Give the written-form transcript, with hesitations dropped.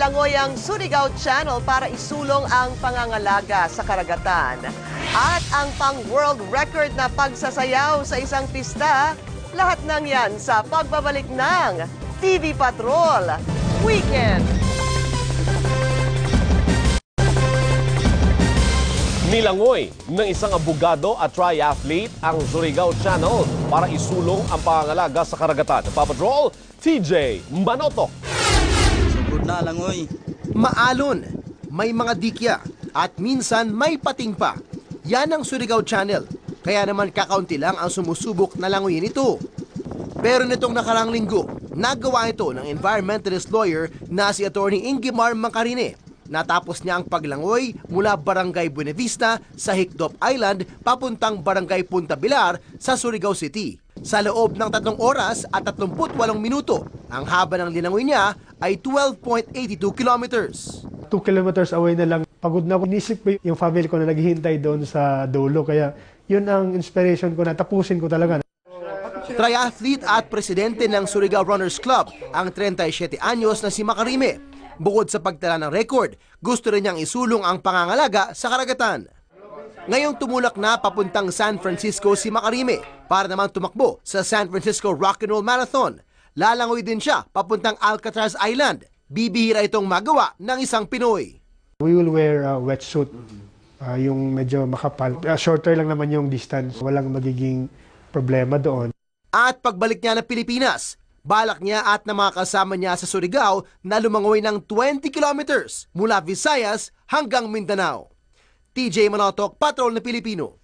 Nalangoy ang Surigao Channel para isulong ang pangangalaga sa karagatan. At ang pang-world record na pagsasayaw sa isang pista, lahat ng yan sa pagbabalik ng TV Patrol Weekend. Nilangoy ng isang abogado at triathlete ang Surigao Channel para isulong ang pangangalaga sa karagatan. Papatrol, TJ Manoto. Sugod na langoy. Maalon, may mga dikya at minsan may pating pa. Yan ang Surigao Channel. Kaya naman kakaunti lang ang sumusubok na langoyin ito. Pero nitong nakarang linggo, nagawa ito ng environmentalist lawyer na si Attorney Ingimar Macarine. Natapos niya ang paglangoy mula Barangay Buenavista sa Hicdop Island papuntang Barangay Punta Bilar sa Surigao City. Sa loob ng 3 oras at 38 minuto, ang haba ng linangoy niya ay 12.82 kilometers. 2 kilometers away na lang. Pagod na ako. Nisip ko yung family ko na naghihintay doon sa dulo. Kaya yun ang inspiration ko na tapusin ko talaga. Triathlete at presidente ng Surigao Runners Club ang 37 anyos na si Macarime. Bukod sa pagtala ng record, gusto rin niyang isulong ang pangangalaga sa karagatan. Ngayong tumulak na papuntang San Francisco si Macarime para naman tumakbo sa San Francisco Rock and Roll Marathon. Lalangoy din siya papuntang Alcatraz Island. Bibihira itong magawa ng isang Pinoy. We will wear a wetsuit, yung medyo makapal. Shorter lang naman yung distance. Walang magiging problema doon. At pagbalik niya ng Pilipinas, balak niya at ng mga kasama niya sa Surigao na lumangoy ng 20 kilometers mula Visayas hanggang Mindanao. TJ Manotok, Patrol na Pilipino.